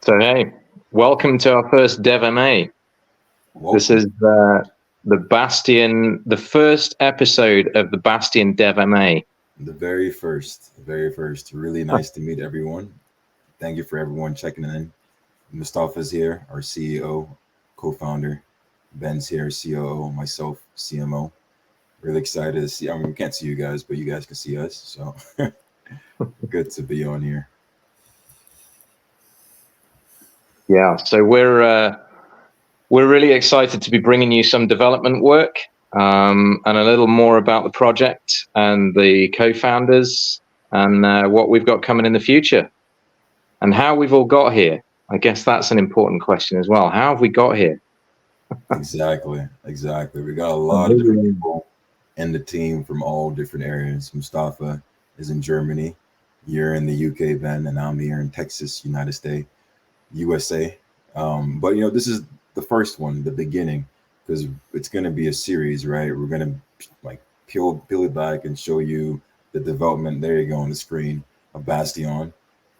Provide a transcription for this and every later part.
So, hey, welcome to our first DevMA. This is the Bastion, the first episode of the Bastion DevMA. The very first. Really nice to meet everyone. Thank you for everyone checking in. Mustafa's here, our CEO, co-founder. Ben's here, COO. Myself, CMO. Really excited to see. I mean, we can't see you guys, but you guys can see us. So good to be on here. Yeah, so we're really excited to be bringing you some development work and a little more about the project and the co-founders and what we've got coming in the future and how we've all got here. I guess that's an important question as well. How have we got here? Exactly. We got a lot of different people in the team from all different areas. Mustafa is in Germany. You're in the UK, Ben, and I'm here in Texas, United States. USA. But this is the first one, the beginning, because it's going to be a series, right? We're going to like peel it back and show you the development. There you go on the screen of Bastion,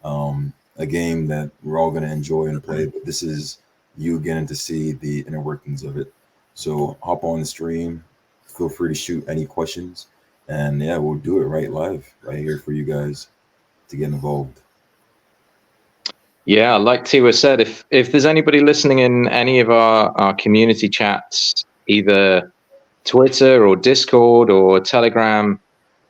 a game that we're all going to enjoy and play. But this is you getting to see the inner workings of it. So hop on the stream. Feel free to shoot any questions, and yeah, we'll do it right here for you guys to get involved. Yeah, like Tiwa said, if there's anybody listening in any of our community chats, either Twitter or Discord or Telegram,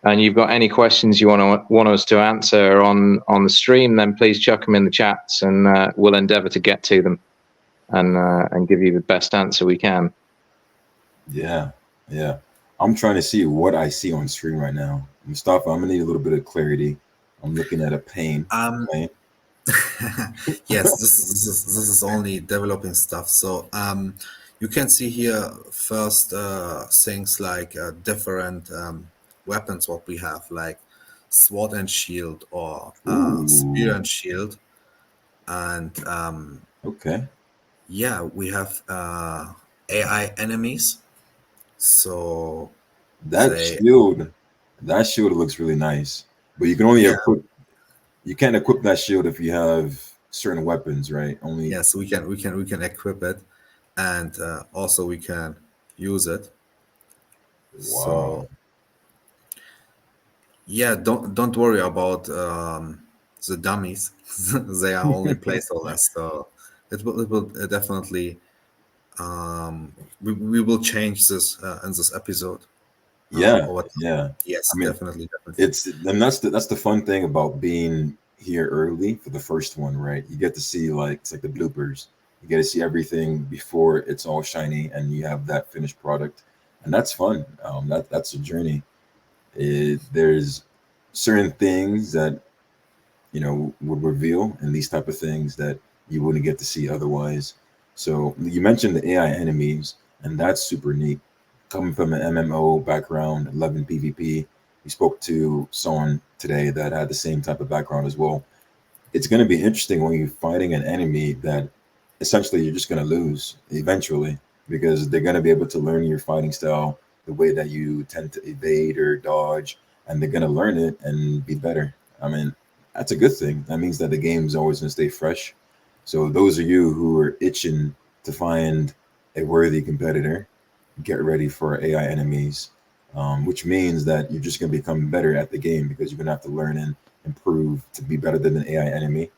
and you've got any questions you want us to answer on the stream, then please chuck them in the chats, and we'll endeavor to get to them and give you the best answer we can. Yeah. I'm trying to see what I see on screen right now. Mustafa, I'm gonna need a little bit of clarity. I'm looking at a pane. Yes, this is only developing stuff. So you can see here first things like different weapons what we have, like sword and shield or spear and shield, and okay. Yeah, we have AI enemies. So that shield looks really nice, but you can only equip. You can't equip that shield if you have certain weapons, right? Only. Yes, we can equip it, and also we can use it. Wow. So yeah, don't worry about the dummies. They are only placeholders. So it will definitely we will change this in this episode. Yeah. Yes, I mean, definitely. That's the fun thing about being here early for the first one, right? You get to see it's like the bloopers. You get to see everything before it's all shiny and you have that finished product, and that's fun. That's a journey. There's certain things that would reveal, and these type of things that you wouldn't get to see otherwise. So you mentioned the AI enemies, and that's super neat. Coming from an MMO background, 11 PvP, we spoke to someone today that had the same type of background as well. It's going to be interesting when you're fighting an enemy that essentially you're just going to lose eventually, because they're going to be able to learn your fighting style, the way that you tend to evade or dodge, and they're going to learn it and be better. I mean, that's a good thing. That means that the game's always going to stay fresh. So those of you who are itching to find a worthy competitor, get ready for AI enemies, which means that you're just going to become better at the game, because you're going to have to learn and improve to be better than an AI enemy.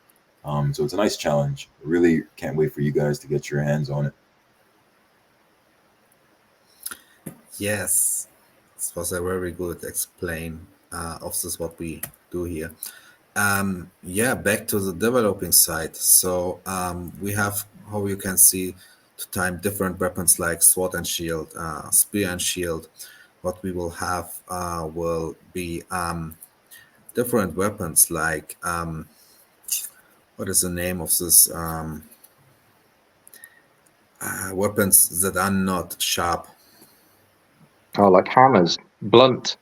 So it's a nice challenge. Really can't wait for you guys to get your hands on it. Yes, this was a very good explain of this what we do here. Yeah, back to the developing side. So we have, how you can see, to time different weapons like sword and shield, spear and shield. What we will have will be different weapons like what is the name of this weapons that are not sharp? Oh, like hammers, blunt.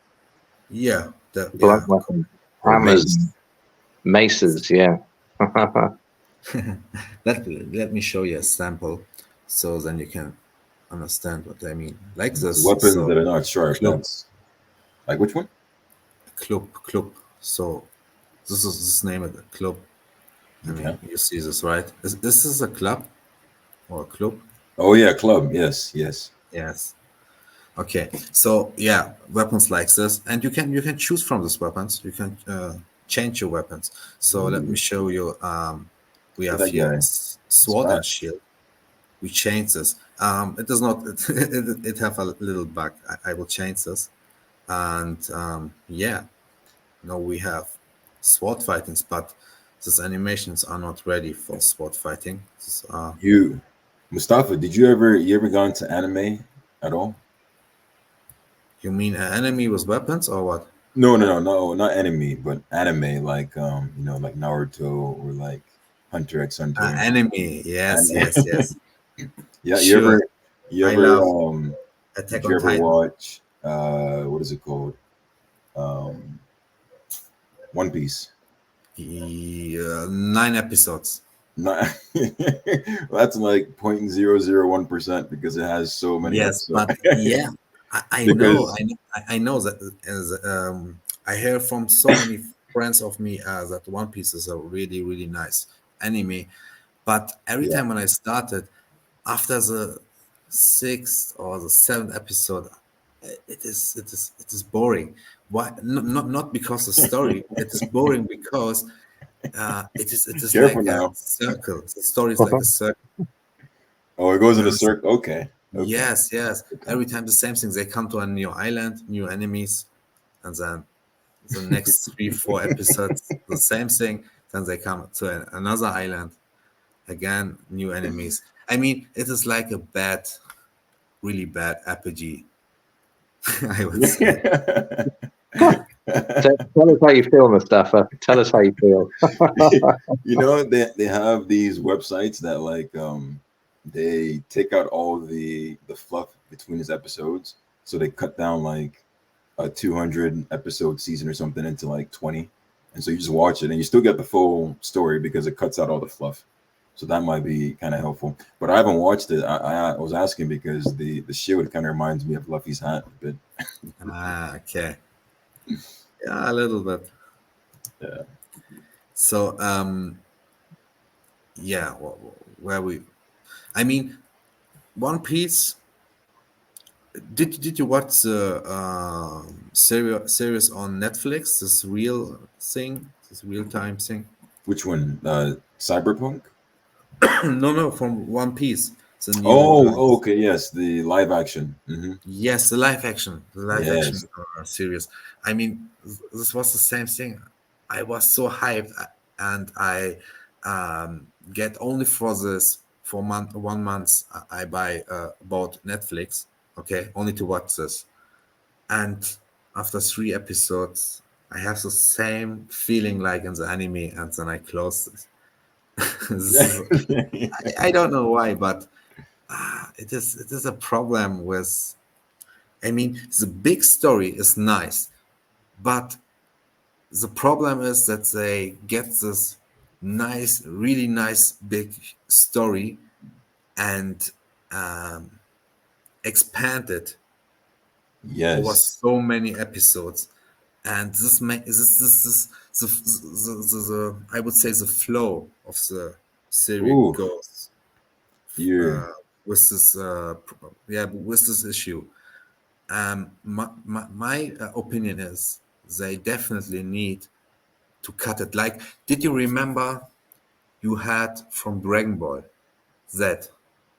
Yeah, blunt weapons, hammers, maces. Yeah. Let me show you a sample, so then you can understand what I mean. Like this weapons that are not sharp. That's like which one? Club. So this is name of the club. I Okay. mean, you see this, right? This is a club or a club? Oh yeah, club. Yes, yes. Yes. Okay. So yeah, weapons like this, and you can choose from these weapons. You can change your weapons. So let me Ooh, show you. We look have at that here guy. It's sword and fast. shield. We change this. It does not. It have a little bug. I will change this, and yeah. Now we have sword fightings, but these animations are not ready for sword fighting. You, Mustafa, did you ever gone to anime at all? You mean an enemy with weapons or what? No, no, no, no, not enemy, but anime, like like Naruto or like Hunter x Hunter. Enemy. Yes, And yes, yes. yeah, you Sure. ever you I ever love did Attack you on ever Titan. watch what is it called? Um One Piece. The, 9 episodes. Not that's like 0.001% because it has so many Yes, episodes. but yeah, I know, Because I know that as I hear from so many friends of me that One Piece is a really really nice anime, but every yeah. time when I started, after the 6th or the 7th episode, it is boring. Why? Not because the story. It is boring because it is Careful like a now. circle. The story is like a circle. Oh, it goes You in a understand? circle. Okay. Okay. Yes, yes. Okay. Every time the same thing. They come to a new island, new enemies, and then the next 3, 4 episodes, the same thing. Then they come to another island again, new enemies. I mean, it is like a bad, really bad RPG. I would say. Tell us how you feel, Mustafa. Tell us how you feel. They have these websites that like they take out all the fluff between his episodes, so they cut down like a 200 episode season or something into like 20, and so you just watch it and you still get the full story because it cuts out all the fluff. So that might be kind of helpful, but I haven't watched it. I was asking because the shield kind of reminds me of Luffy's hat a bit. Okay. Yeah, a little bit. Yeah. So, yeah, where we, I mean, One Piece. Did you watch the series on Netflix? This real thing, this real time thing. Which one? Cyberpunk? No, no, from One Piece. The new, Oh, okay, yes, the live action. yes, the live action Yes. series. I mean, this was the same thing. I was so hyped, and I get only for this for 1 month. I buy bought Netflix. Okay, only to watch this. And after 3 episodes, I have the same feeling like in the anime, and then I close this. This is, I don't know why, but it is a problem with. I mean, the big story is nice, but the problem is that they get this nice, really nice big story and um, expand it over Yes. so many episodes, and this I would say the flow of the series Ooh, goes you. uh, with this yeah, with this issue. My opinion is they definitely need to cut it. Like, did you remember you had from Dragon Ball Z?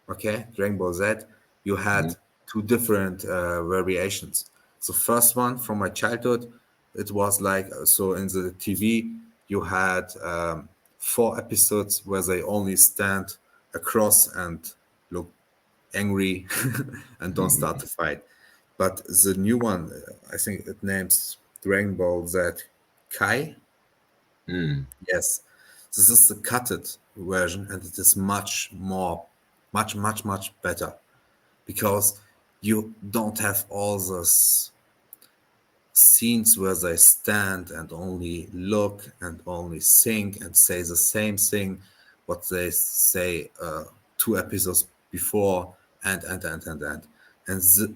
Okay, Dragon Ball Z, you Mhm. had two different variations. The first one from my childhood, it was like so in the TV, you had 4 episodes where they only stand across and look angry and don't start to fight. But the new one, I think it names Dragon Ball Z Kai. Mm. Yes, this is the cutted version, and it is much more, much better because you don't have all those scenes where they stand and only look and only think and say the same thing what they say 2 episodes before and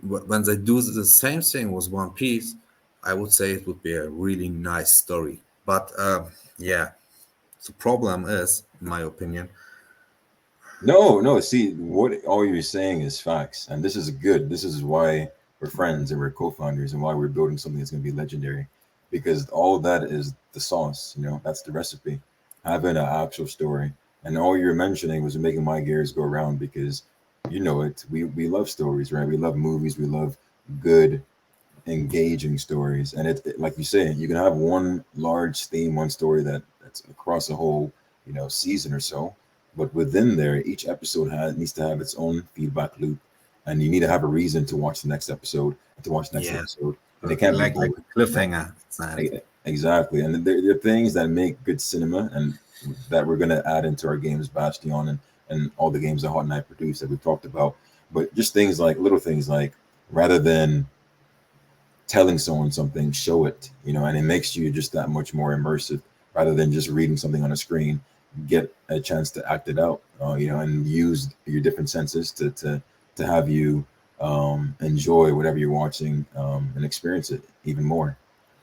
when they do the same thing with One Piece, I would say it would be a really nice story. But yeah, The problem is, in my opinion, No. See, what all you're saying is facts, and this is good. This is why we're friends and we're co-founders, and why we're building something that's going to be legendary, because all that is the sauce. That's the recipe. Having an actual story, and all you're mentioning was making my gears go around because, it. We love stories, right? We love movies. We love good, engaging stories, and like you say, you can have one large theme, one story that's across a whole season or so, but within there each episode needs to have its own feedback loop, and you need to have a reason to watch the next episode and to watch the next yeah, episode, and it can't be like boring, a right? cliffhanger. It's not. Exactly, and there are things that make good cinema, and that we're going to add into our games, Bastion, and all the games that Hot Night produced that we talked about. But just things like little things like, rather than telling someone something, show it, and it makes you just that much more immersive rather than just reading something on a screen. Get a chance to act it out, and use your different senses to have you enjoy whatever you're watching, and experience it even more.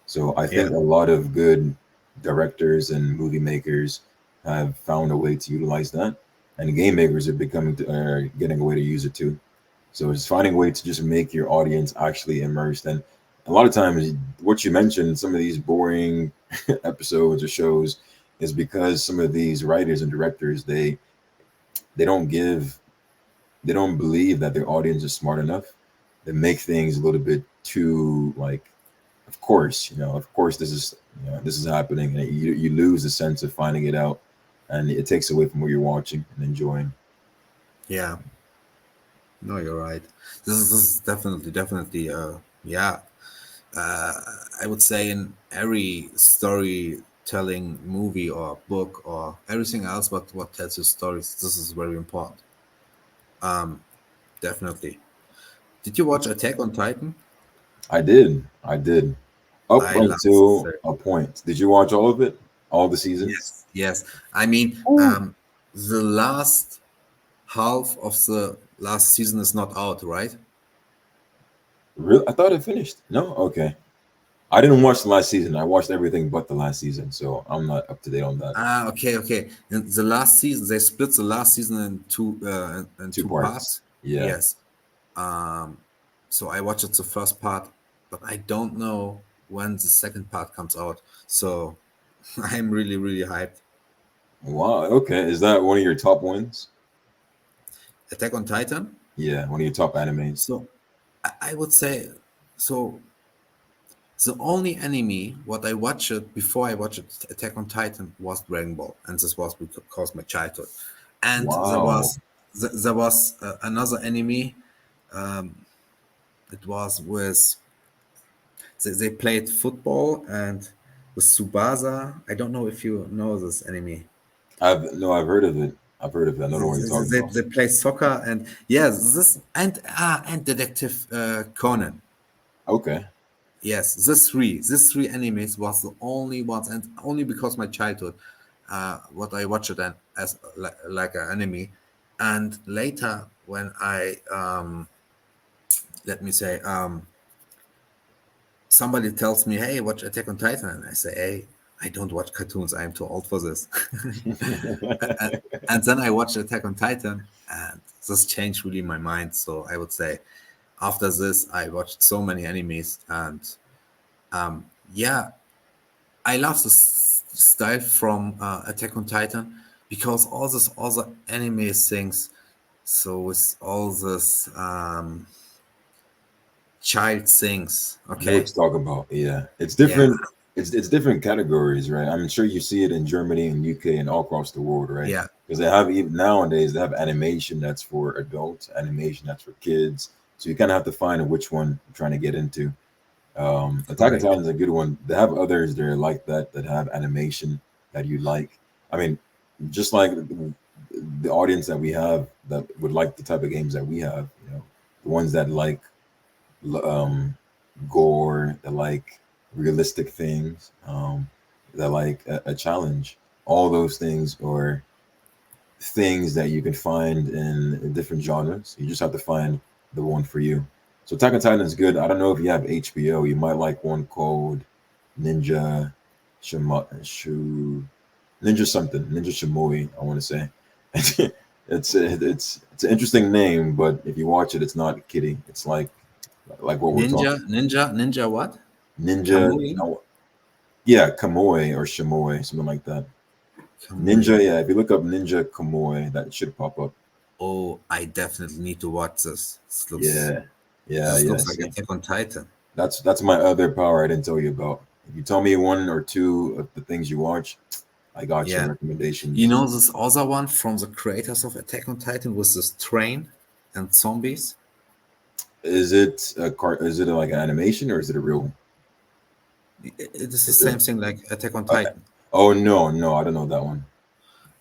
So I Yeah, think a lot of good directors and movie makers have found a way to utilize that, and game makers are getting a way to use it too. So it's finding a way to just make your audience actually immersed. And a lot of times, what you mentioned, some of these boring episodes or shows, is because some of these writers and directors, they don't give they don't believe that their audience is smart enough. They make things a little bit too like, of course this is happening, and you lose the sense of finding it out, and it takes away from what you're watching and enjoying. yeah. No, you're right. This is definitely yeah. Uh, I would say in every storytelling movie or book or everything else, what tells you stories, this is very important. Definitely. Did you watch Attack on Titan? I did up I love the until series. a point. Did you watch all of it, all the seasons? Yes. I mean, the last half of the last season is not out, right? Really? I thought it finished. No? Okay. I didn't watch the last season. I watched everything but the last season, so I'm not up to date on that. Ah, okay. And the last season, they split the last season in Two two parts. parts. Yeah. Yes. Um, so I watched the first part, but I don't know when the second part comes out. So I'm really hyped. Wow. Okay. Is that one of your top ones? Attack on Titan. Yeah, one of your top animes. So I would say so. The only anime what I watched before I watched Attack on Titan was Dragon Ball, and this was because my childhood. And Wow. there was another anime. It was with they played football and with Subasa. I don't know if you know this anime. I've heard of it. I've heard of it. I don't know what you're talking about. They play soccer and yes, this and Detective Conan. Okay. Yes, these three animes was the only ones, and only because my childhood, what I watched then as like an anime, and later when I let me say somebody tells me, "Hey, watch Attack on Titan," and I say, "Hey, I don't watch cartoons. I am too old for this." and, and then I watched Attack on Titan, and this changed really my mind. So I would say after this, I watched so many animes, and yeah, I love the style from Attack on Titan because all this other anime things. So with all this child things, I know what okay, you're talking about. Yeah, it's yeah, different. It's different categories, right? I'm sure you see it in Germany and UK and all across the world, right? yeah, Because they have, even nowadays, they have animation that's for adults, animation that's for kids. So you kind of have to find which one you're trying to get into. Attack on correct. Titan is a good one. They have others that are like that have animation that you like. I mean, just like the audience that we have that would like the type of games that we have, the ones that like um, gore, that like realistic things, that like a challenge. All those things are things that you can find in different genres. You just have to find the one for you. So Attack on Titan is good. I don't know if you have HBO. You might like one called Ninja Shima, Shu. Ninja something, Ninja Shimui, I want to say. It's an interesting name, but if you watch it, it's not kiddie. It's like what we're talking. Ninja what? Ninja, Kamui? yeah, Kamui or Shimui, something like that. Kamui. Ninja, yeah. If you look up Ninja Kamui, that should pop up. Oh, I definitely need to watch this. Yeah, yeah, This yeah. looks like See, Attack on Titan. that's my other power I didn't tell you about. If you tell me one or two of the things you watch, I got your Yeah. You recommendations. know this other one from the creators of Attack on Titan was this train and zombies? Is it a car? Is it like an animation or is it a real? It is the It's same a. thing like Attack on Uh, Titan. oh no, I don't know that one.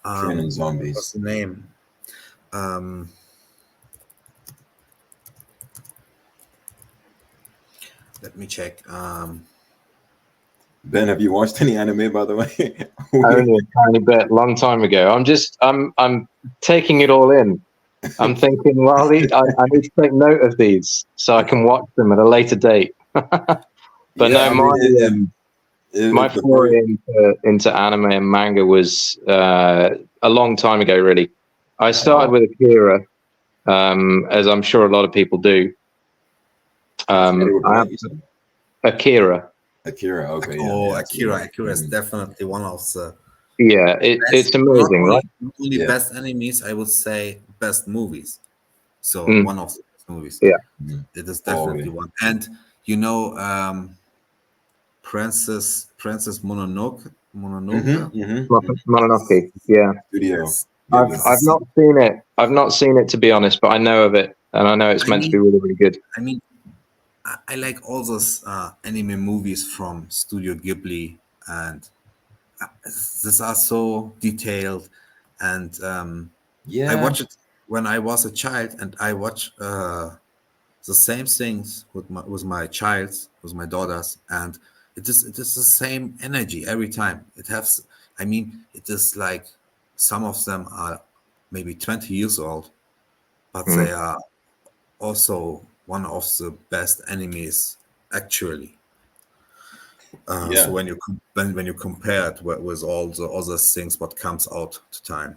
Train and What was Zombies. the name? Um, Let me check. Ben, have you watched any anime, by the way? Only a tiny bit, long time ago. I'm taking it all in. I'm thinking, well, I need to take note of these so I can watch them at a later date. But Yeah, no, I mean, my the first, foray into anime and manga was a long time ago, really. I started with Akira, as I'm sure a lot of people do. started with I have what you said? Akira. Akira. Okay, yeah, oh, yeah, I see that. Akira is definitely one of the Yeah, best, it's amazing, right? not only Yeah. best enemies, I would say best movies. So Mm, one of the best movies. yeah. Mhm. It is Oh, definitely yeah. one. And you know, Princess Mononoke. Mononoke. Yeah, Studio Yes, Ghibli. I've not seen it. I've not seen it, to be honest, but I know of it, and I know it's I meant to be mean, really, really good. I mean, I like all those anime movies from Studio Ghibli, and these are so detailed. And I Yeah. watched it when I was a child, and I watch the same things with my child, with my daughters, and it is the same energy every time. It has, I mean, it is like some of them are maybe 20 years old, but Mm. they are also one of the best enemies actually. So Yeah. when you compare it with all the other things what comes out to time.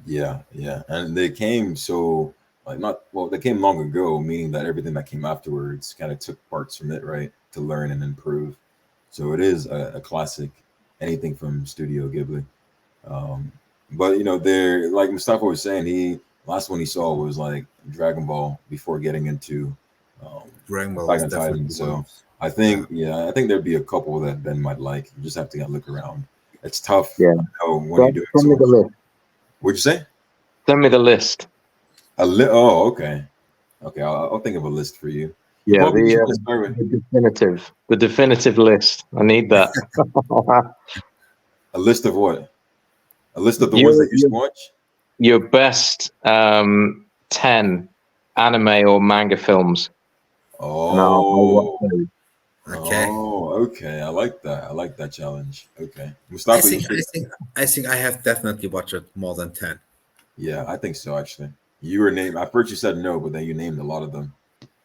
Yeah, yeah, and they came so like not well. They came long ago, meaning that everything that came afterwards kind of took parts from it, right, to learn and improve. So it is a classic. Anything from Studio Ghibli, um, but they're like Mustafa was saying. He last one he saw was like Dragon Ball before getting into Dragon Ball Attack is on Titan. definitely one So of, I yeah. think I think there'd be a couple that Ben might like. You just have to look around. It's tough. Yeah, I know when you're doing send so me the much. list. What'd you say? Send me the list. Oh, okay. Okay, I'll think of a list for you. You Yeah, probably should just start with the definitive list. I need that. a list of what? A list of the ones your, that you your watch? your best 10 anime or manga films, and I'll watch Oh, those. Okay. okay. I like that. I like that challenge. Okay, I Mustafa, you think I should. think I think I have definitely watched it more than 10. Yeah, I think so. Actually, you were named. At first, you said no, but then you named a lot of them.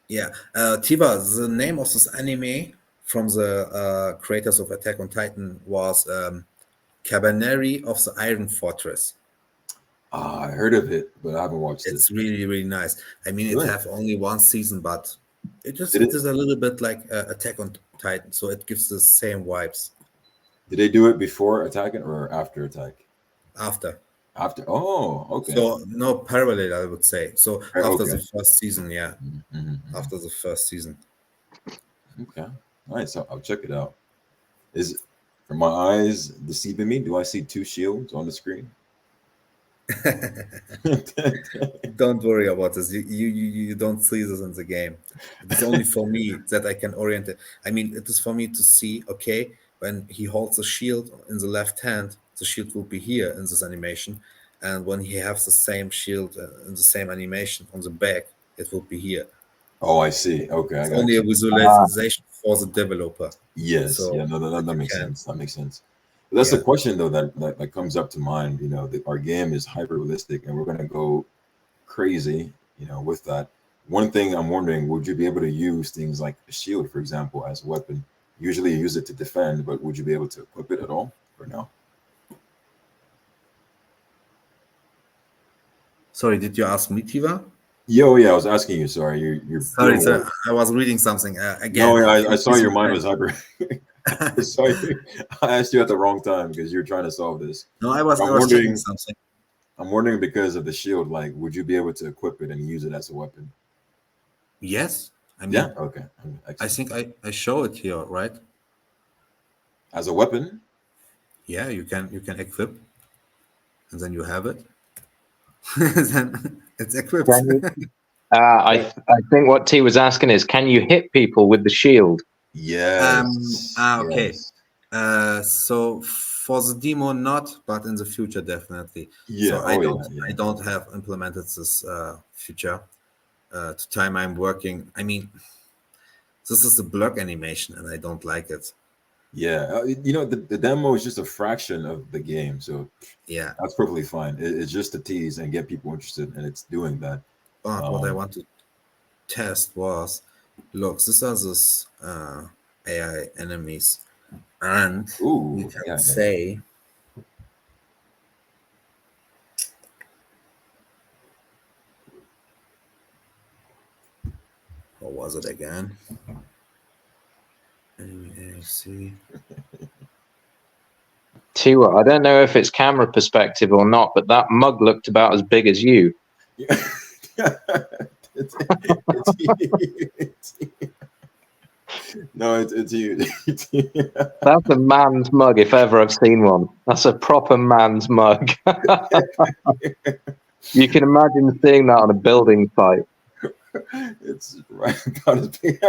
Yeah. Tiba, the name of this anime from the creators of Attack on Titan was Cabaneri of the Iron Fortress. Ah, I heard of it, but I haven't watched it. It's really, really nice. I mean, it Really? have only one season, but Did it it? is a little bit like Attack on Titan, so it gives the same vibes Did they do it before attacking or after attack? after. After. Oh, okay. So no parallel, I would say. So after Okay. the first season, yeah, Mhm. after the first season. Okay. Nice. I'll check it out. Is Are my eyes deceiving me? Do I see two shields on the screen? Don't worry about this. You don't see this in the game. It is only for me that I can orient it. I mean, it is for me to see, okay, when he holds the shield in the left hand, the shield will be here in this animation. And when he has the same shield in the same animation on the back, it will be here. Oh, I see. Okay, I It's only got a you. visualization for the developer. Yes. So Yeah. No, that that you makes can, sense. That makes sense. But that's the yeah. question though that comes up to mind. Our game is hyper realistic, and we're gonna go crazy. With that. One thing I'm wondering, would you be able to use things like a shield, for example, as a weapon? Usually you use it to defend, but would you be able to equip it at all or no? Sorry, did you ask me, Tiva? Yo, yeah, I was asking you. Sorry, you're Sorry, doing sir. work. I was reading something No, again. yeah, I saw your mind was hyper. I saw you. I asked you at the wrong time because you're trying to solve this. No, I was checking wondering. something. I'm wondering because of the shield. Like, would you be able to equip it and use it as a weapon? Yes, I mean, Yeah. Okay. I Excellent. think I show it here, right? As a weapon. Yeah, you can equip, and then you have it. Then it's equipped. Can you, I think what T was asking is, can you hit people with the shield? Yes. Okay. Yes. So for the demo, not, but in the future, definitely. Yeah. So I Yeah. don't have implemented this feature. To time I'm working. I mean, this is a block animation, and I don't like it. Yeah. The demo is just a fraction of the game, so Yeah. that's perfectly fine. It's just to tease and get people interested, and it's doing that. But what I want to test was, look, these are those AI enemies, and you Ooh. can Yeah. say, what was it again? See. Tiwa, I don't know if it's camera perspective or not, but that mug looked about as big as you. Yeah. No, it's huge. That's a man's mug if ever I've seen one. That's a proper man's mug. You can imagine seeing that on a building site. It's right about as big.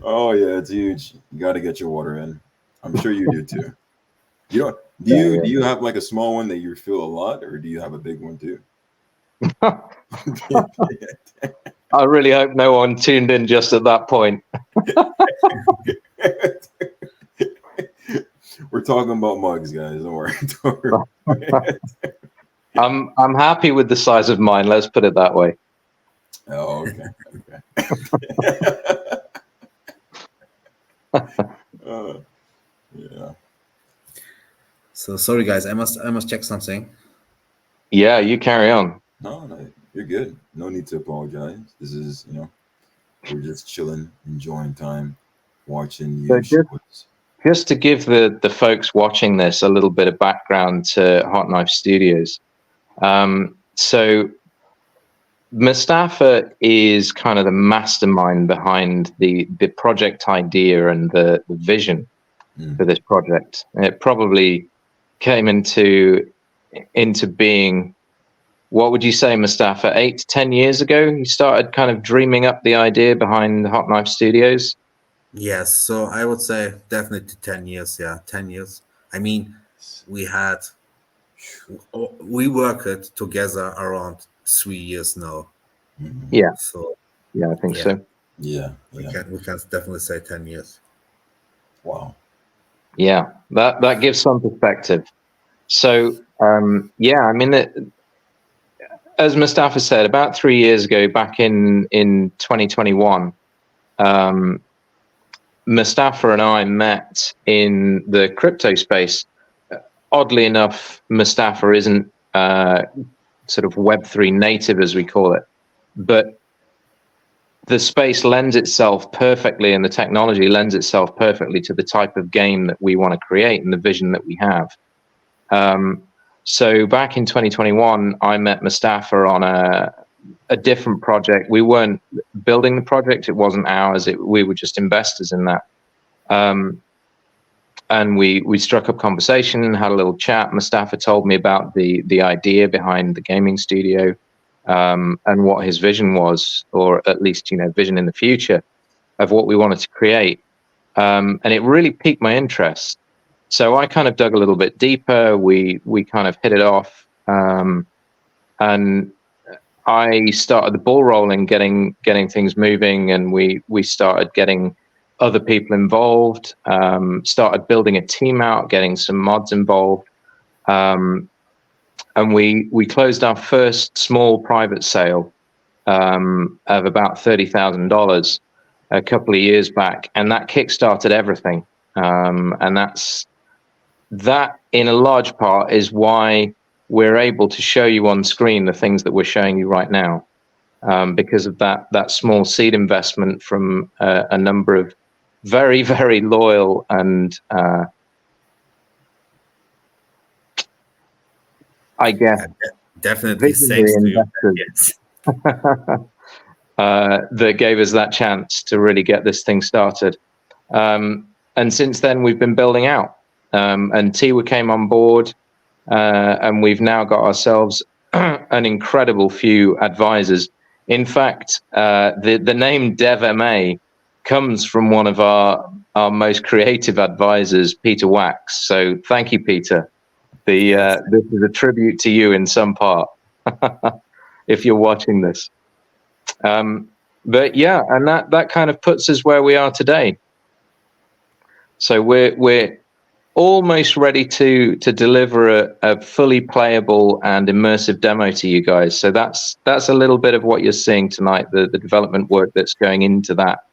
Oh yeah, it's huge. You got to get your water in. I'm sure you do too. Do you have like a small one that you feel a lot, or do you have a big one too? I really hope no one tuned in just at that point. We're talking about mugs, guys. Don't worry. I'm happy with the size of mine. Let's put it that way. Oh, okay. Yeah. So sorry, guys. I must check something. Yeah, you carry on. No, you're good. No need to apologize. This is, we're just chilling, enjoying time, watching you. Just to give the folks watching this a little bit of background to Hot Knife Studios. So Mustafa is kind of the mastermind behind the project idea and the vision for this project. It probably came into being, what would you say, Mustafa, 8 to 10 years ago? You started kind of dreaming up the idea behind Hot Knife Studios? Yes, so I would say definitely 10 years. Yeah, 10 years. I mean, we worked together around 3 years now. Yeah. So yeah, I think so. Yeah. We can definitely say 10 years. Wow. Yeah, that gives some perspective. So yeah, I mean, as Mustafa said, about 3 years ago, back in 2021, Mustafa and I met in the crypto space. Oddly enough, Mustafa isn't sort of Web3 native, as we call it, but the space lends itself perfectly, and the technology lends itself perfectly to the type of game that we want to create and the vision that we have. So back in 2021, I met Mustafa on a different project. We weren't building the project; it wasn't ours. We were just investors in that. And we struck up conversation and had a little chat. Mustafa told me about the idea behind the gaming studio, and what his vision was, or at least vision in the future of what we wanted to create. And it really piqued my interest. So I kind of dug a little bit deeper. We kind of hit it off, and I started the ball rolling, getting things moving, and we started getting other people involved. Started building a team out, getting some mods involved, and we closed our first small private sale of about $30,000 a couple of years back, and that kickstarted everything. And that in a large part is why we're able to show you on screen the things that we're showing you right now, because of that small seed investment from a number of very, very loyal and I guess Definitely visionary thanks to you. investors Yes. that gave us that chance to really get this thing started. And since then, we've been building out. And Tiwa came on board, and we've now got ourselves an incredible few advisors. In fact, the name DevMA comes from one of our most creative advisors, Peter Wax. So thank you, Peter. Yes. This is a tribute to you in some part, if you're watching this. But yeah, and that kind of puts us where we are today. So we're almost ready to deliver a fully playable and immersive demo to you guys. So that's a little bit of what you're seeing tonight, the development work that's going into that.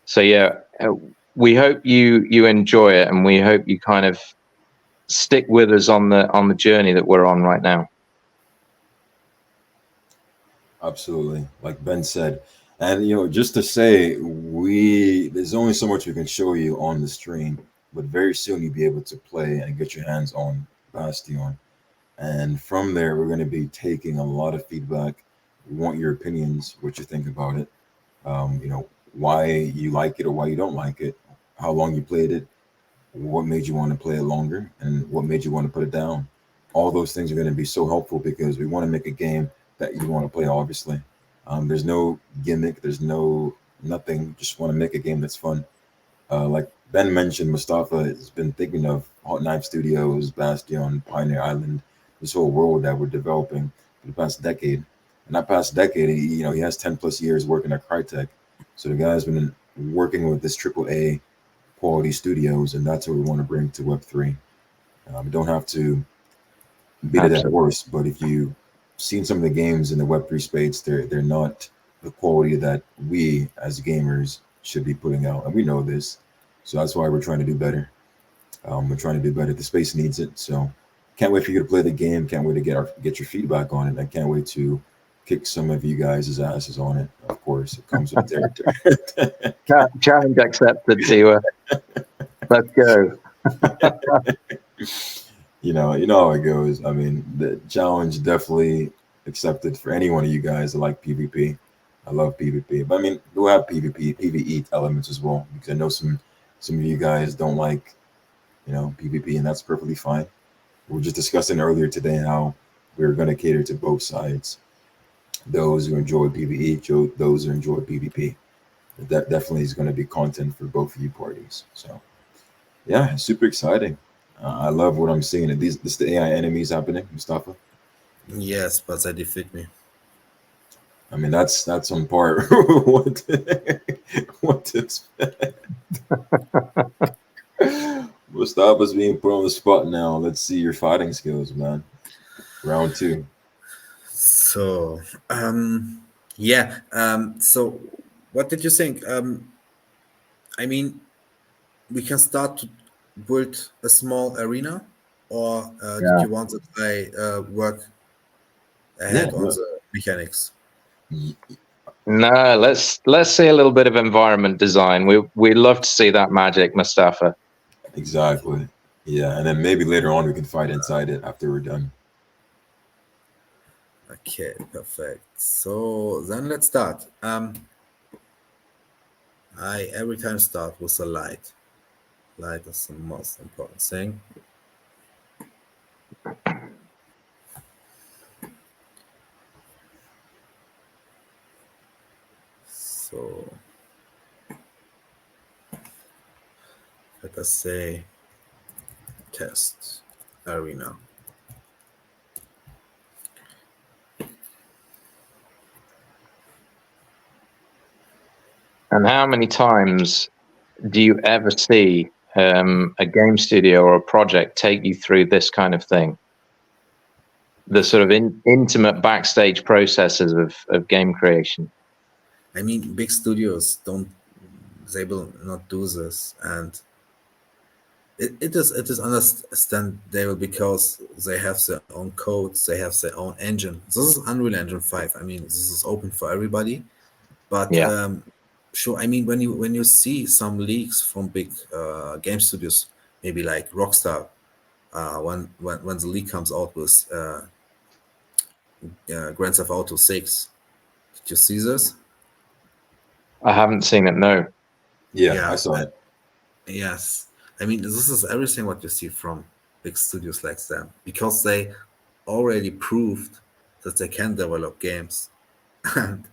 So yeah, we hope you enjoy it, and we hope you kind of stick with us on the journey that we're on right now. Absolutely, like Ben said. And just to say, there's only so much we can show you on the stream, but very soon you'll be able to play and get your hands on Bastion. And from there, we're going to be taking a lot of feedback. We want your opinions, what you think about it. Why you like it or why you don't like it, how long you played it, what made you want to play it longer, and what made you want to put it down. All those things are going to be so helpful because we want to make a game that you want to play, obviously. There's no gimmick, there's nothing. Just want to make a game that's fun. Like Ben mentioned, Mustafa has been thinking of Hot Knife Studios, Bastion, Pioneer Island, this whole world that we're developing for the past decade. And that past decade, he has 10 plus years working at Crytek. So the guy's been working with this AAA quality studios, and that's what we want to bring to Web3. We don't have to beat it at horse, but if you've seen some of the games in the Web3 space, they're not the quality that we as gamers should be putting out, and we know this. So that's why we're trying to do better. We're trying to do better. The space needs it. So can't wait for you to play the game. Can't wait to get your feedback on it. I can't wait to kick some of you guys' asses on it. Of course, it comes with the territory. Challenge accepted, Tiwa. Let's go. You know how it goes. I mean, the challenge definitely accepted for any one of you guys that like PvP. I love PvP, but I mean, we'll have PvE elements as well, because I know some of you guys don't like, PvP, and that's perfectly fine. We were just discussing earlier today how we're going to cater to both sides. Those who enjoy PvE, those who enjoy PvP. That definitely is going to be content for both of you parties. So, yeah, super exciting. I love what I'm seeing. This the AI enemies happening, Mustafa. Yes, but they defeat me. I mean, that's on par. what to expect. Mustafa's being put on the spot now. Let's see your fighting skills, man. Round 2. So, yeah. So, what did you think? I mean, we can start to build a small arena, or did you want that I work ahead on the mechanics? No, let's see a little bit of environment design. We love to see that magic, Mustafa. Exactly. Yeah, and then maybe later on we can fight inside it after we're done. Okay, perfect. So then let's start. I every time start with a light. Light is the most important thing. So let us say test arena. And how many times do you ever see a game studio or a project take you through this kind of thing? The sort of intimate backstage processes of game creation. I mean, big studios they will not do this, and it is understandable because they have their own codes, they have their own engine. This is Unreal Engine 5. I mean, this is open for everybody. But Yeah. sure, I mean, when you see some leaks from big game studios, maybe like Rockstar, when the leak comes out with Grand Theft Auto 6, did you see this? I haven't seen it. No. Yeah, I Yeah, saw it. yes. I mean, this is everything what you see from big studios like them because they already proved that they can develop games. And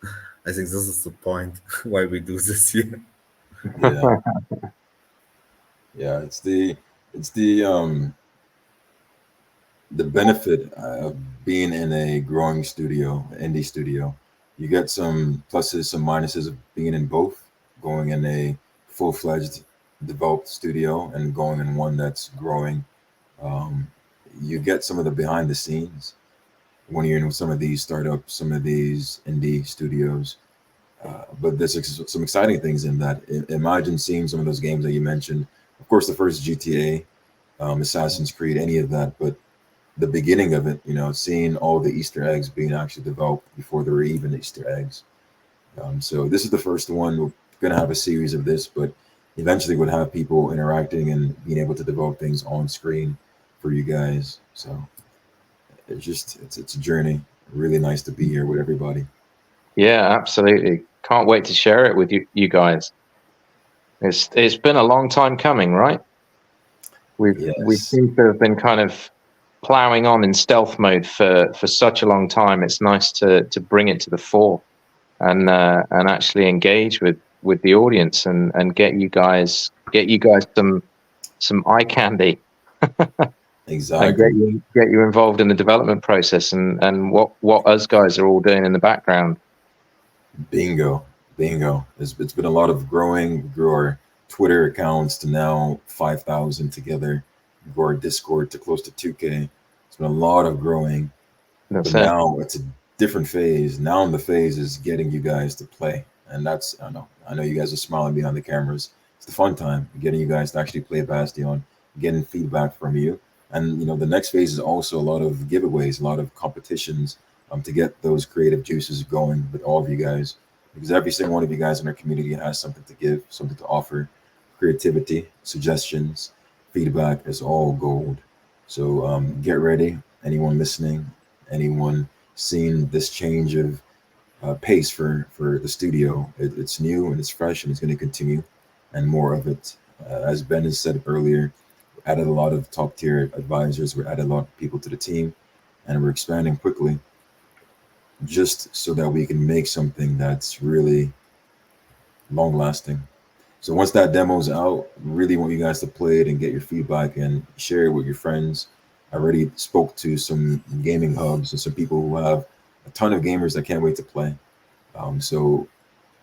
I think this is the point why we do this here. Yeah, yeah. The benefit of being in a growing studio, indie studio. You get some pluses, some minuses of being in both. Going in a full-fledged developed studio and going in one that's growing. Um, you get some of the behind the scenes when you're in some of these startups, some of these indie studios. But there's some exciting things in that. Imagine seeing some of those games that you mentioned. Of course, the first GTA, Assassin's Creed, any of that. But the beginning of it, seeing all the Easter eggs being actually developed before there were even Easter eggs. So this is the first one. We're going to have a series of this, but eventually we'll have people interacting and being able to develop things on screen for you guys. So it's a journey. Really nice to be here with everybody. Yeah, absolutely. Can't wait to share it with you guys. It's been a long time coming, right? We Yes. seem to have been kind of plowing on in stealth mode for such a long time. It's nice to bring it to the fore and actually engage with the audience and get you guys some eye candy and Exactly. get you involved in the development process and what us guys are all doing in the background. Bingo. Bingo. It's been a lot of growing. We grew our Twitter accounts to now 5,000 together. We grew our Discord to close to 2K. It's been a lot of growing. That's But it. now it's a different phase. Now the phase is getting you guys to play. And that's, I know you guys are smiling behind the cameras. It's the fun time, getting you guys to actually play Bastion, getting feedback from you. And, the next phase is also a lot of giveaways, a lot of competitions to get those creative juices going with all of you guys. Because every single one of you guys in our community has something to give, something to offer. Creativity, suggestions, feedback is all gold. So get ready. Anyone listening, anyone seeing this change of pace for the studio. It's new and it's fresh and it's going to continue, and more of it. As Ben has said earlier, we added a lot of top tier advisors. We added a lot of people to the team, and we're expanding quickly, just so that we can make something that's really long lasting. So once that demo's out, really want you guys to play it and get your feedback and share it with your friends. I already spoke to some gaming hubs and some people who have a ton of gamers that can't wait to play. So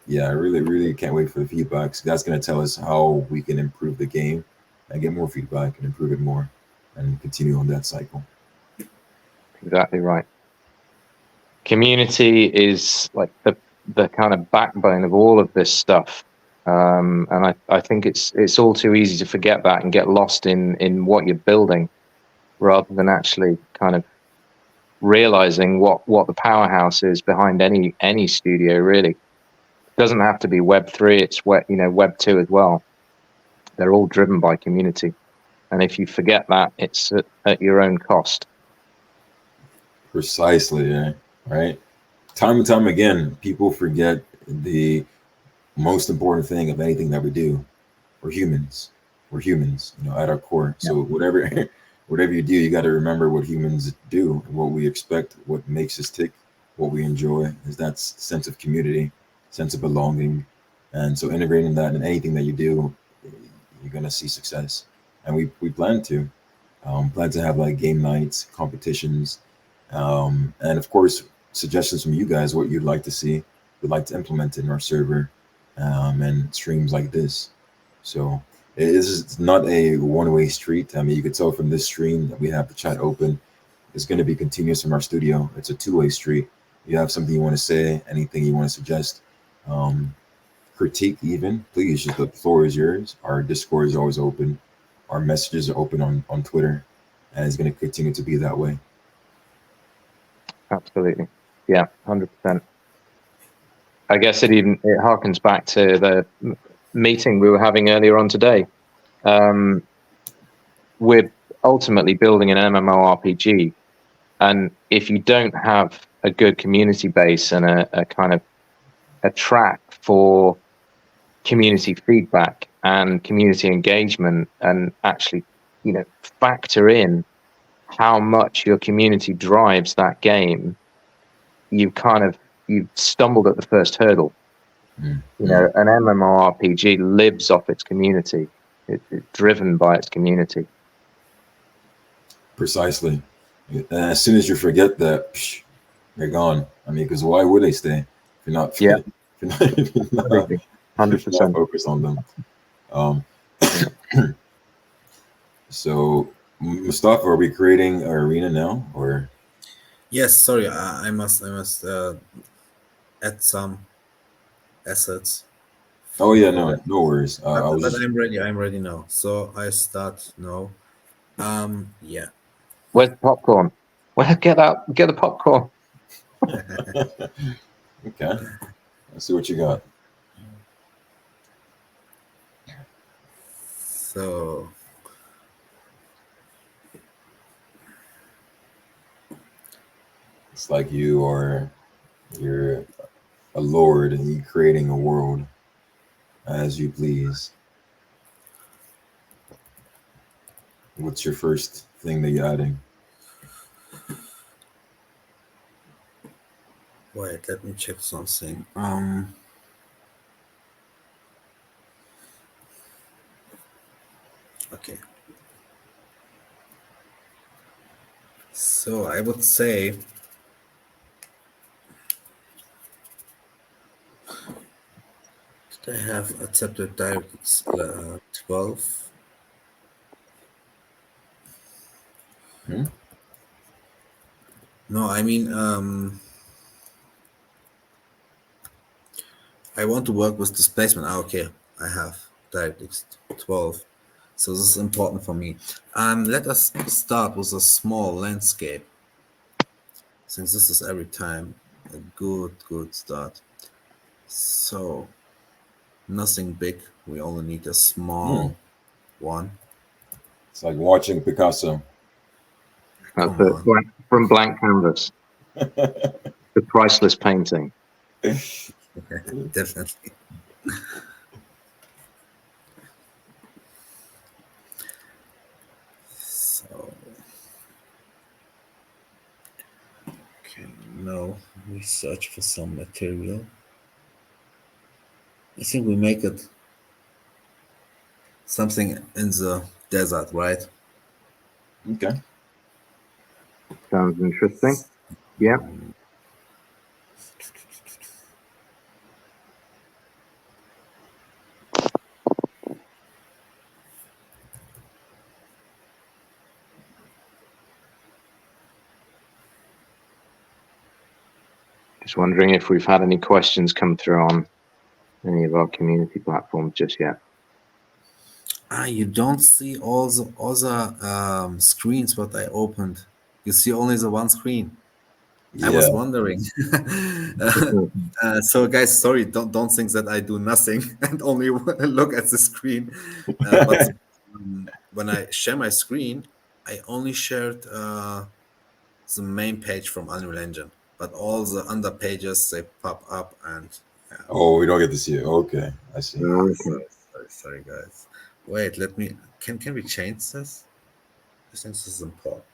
yeah, I really, really can't wait for the feedback. So that's going to tell us how we can improve the game and get more feedback and improve it more and continue on that cycle. Exactly right. Community is like the kind of backbone of all of this stuff. And I think it's all too easy to forget that and get lost in what you're building rather than actually kind of realizing what the powerhouse is behind any studio. Really, it doesn't have to be Web3. It's Web2 as well. They're all driven by community, and if you forget that, it's at your own cost. Precisely, yeah, right? Time and time again, people forget the most important thing of anything that we do. We're humans. We're humans, at our core. Yeah. So whatever whatever you do, you got to remember what humans do, what we expect, what makes us tick, what we enjoy is that sense of community, sense of belonging. And so integrating that in anything that you do, you're going to see success. And we plan to have like game nights, competitions, and of course, suggestions from you guys, what you'd like to see, would like to implement in our server, and streams like this. So it is not a one-way street. I mean, you could tell from this stream that we have the chat open. It's going to be continuous from our studio. It's a two-way street. You have something you want to say, anything you want to suggest, critique even, please, just the floor is yours. Our Discord is always open. our messages are open on Twitter, and it's going to continue to be that way. Absolutely. Yeah, 100%. I guess it harkens back to the meeting we were having earlier on today. We're ultimately building an MMORPG, and if you don't have a good community base and a kind of a track for community feedback and community engagement, and actually, factor in how much your community drives that game, you've stumbled at the first hurdle. An MMORPG lives off its community. It's driven by its community. Precisely. And as soon as you forget that, they're gone. I mean, because why would they stay if you're not? Yeah, if you're not 100%. focused on them. So, Mustafa, are we creating our arena now, or? Yes, sorry, I must add some assets. Oh yeah, no worries. But I'm ready. I'm ready now. So I start now. Yeah. Where's the popcorn? Well, get the popcorn. Okay. Let's see what you got. So it's like you're a lord and you're creating a world as you please. What's your first thing that you're adding? wait, let me check something. Okay. So I would say that I have accepted DirectX 12. No, I mean I want to work with displacement. Okay, I have DirectX 12. So this is important for me. Let us start with a small landscape, since this is every time a good start. So nothing big. We only need a small one. It's like watching Picasso. That's it. From blank canvas. The priceless painting. Definitely. So, okay, now we search for some material. I think we make it something in the desert, right? Okay. Sounds interesting. Yeah. Just wondering if we've had any questions come through on any of our community platforms just yet. You don't see all the other screens what I opened. You see only the one screen. Yeah. I was wondering. So guys, sorry, don't think that I do nothing and only look at the screen. But when I share my screen, I only shared the main page from Unreal Engine, but all the under pages they pop up and. Oh, we don't get to see it. Okay, I see. Okay. Sorry, guys. Wait, let me. Can we change this? I think this is important.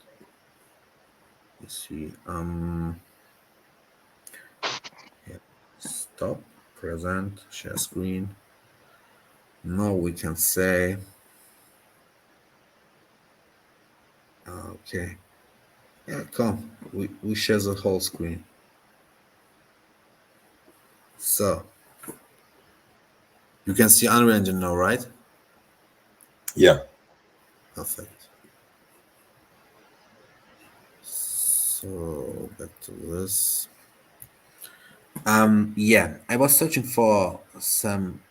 You see. Yeah. Stop. Present. Share screen. Now we can say. Okay. Yeah, come. We share the whole screen. So you can see Unreal Engine now, right? Yeah. Perfect. So back to this. Yeah, I was searching for some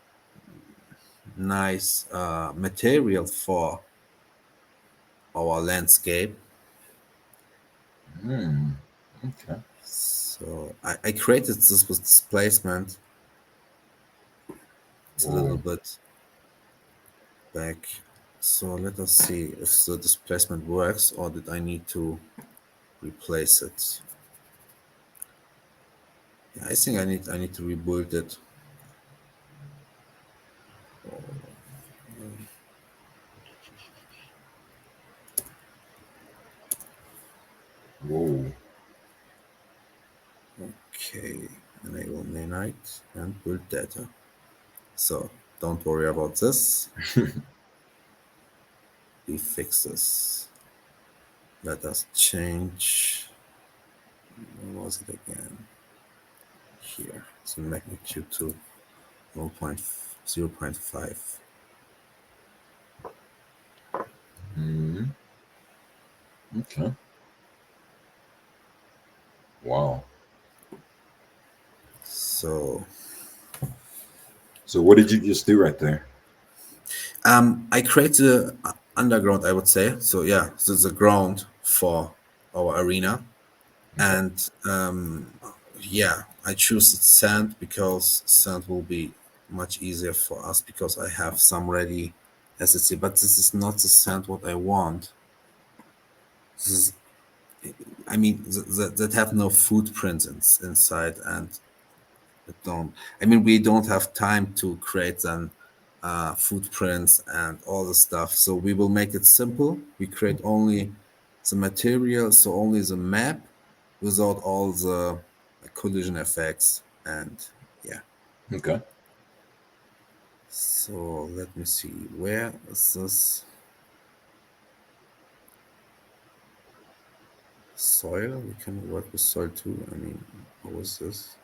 nice material for our landscape. Okay. So I created this with displacement. It's a little bit back. So let us see if the displacement works, or did I need to replace it? Yeah, I think I need to rebuild it. Whoa. Okay, enable mainite and build data. So don't worry about this. We fix this. Let us change. Where was it again? Here. So magnitude to 0.5. Okay. Wow. So what did you just do right there? I created a underground, I would say. So yeah, so the ground for our arena. And yeah, I choose sand because sand will be much easier for us because I have some ready SSC, but this is not the sand what I want. This is, I mean, that have no footprints inside, and don't. I mean, we don't have time to create then footprints and all the stuff. So we will make it simple. We create only the material, so only the map, without all the collision effects. And yeah. Okay. So let me see. Where is this? Soil. We can work with soil too. I mean, what was this?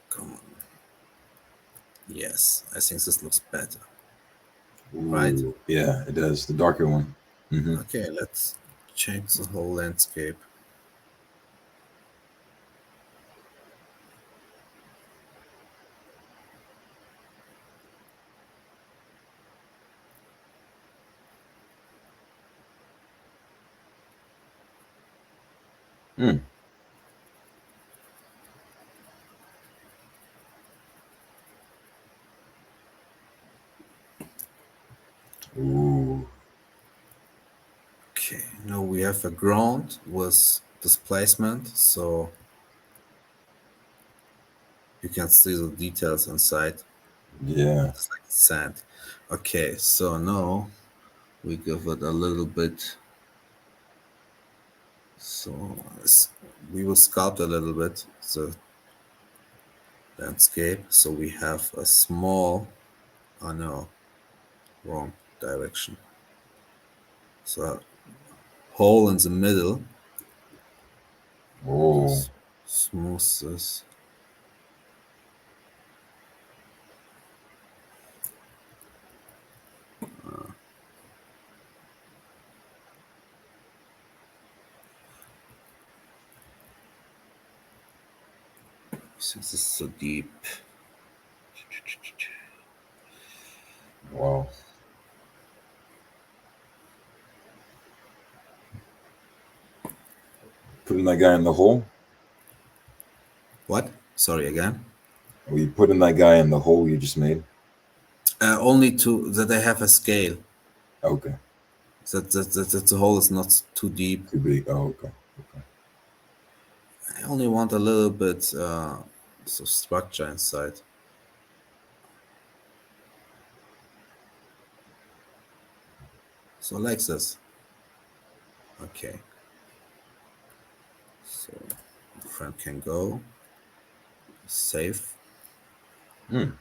Come on. Yes, I think this looks better. Right? Ooh, yeah, it does. The darker one. Okay, let's change the whole landscape. Ooh. Okay, now we have a ground with displacement, so you can see the details inside. Yeah. It's like sand. Okay, so now we give it a little bit. So we will sculpt a little bit the landscape. So we have a small, oh no, wrong direction. So a hole in the middle. Whoa. Smooth this. Since it's so deep. Wow. Putting that guy in the hole? What? Sorry again. Are you putting that guy in the hole you just made? Only to that I have a scale. Okay. That the hole is not too deep. Too big. Oh, okay. Okay. I only want a little bit so structure inside. So like this. Okay. So friend can go. Save. And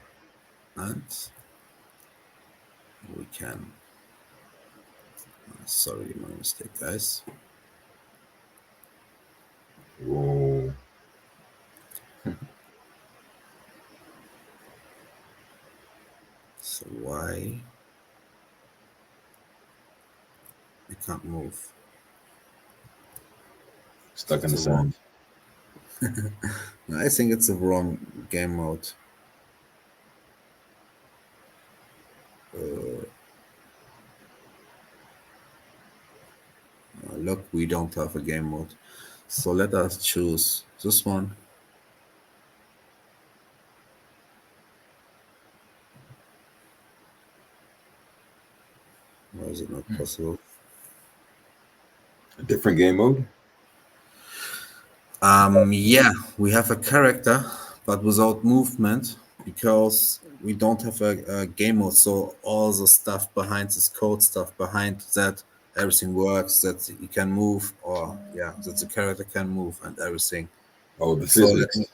we can. Sorry, my mistake, guys. Whoa. So why I can't move? Stuck in the It's a sand. wrong. I think it's a wrong game mode. look, we don't have a game mode. So let us choose this one. Why is it not possible? A different game mode? Yeah, we have a character, but without movement because we don't have a game mode. So all the stuff behind this code stuff behind that, everything works, that you can move, or yeah, that the character can move and everything. Oh, the So let physics. me,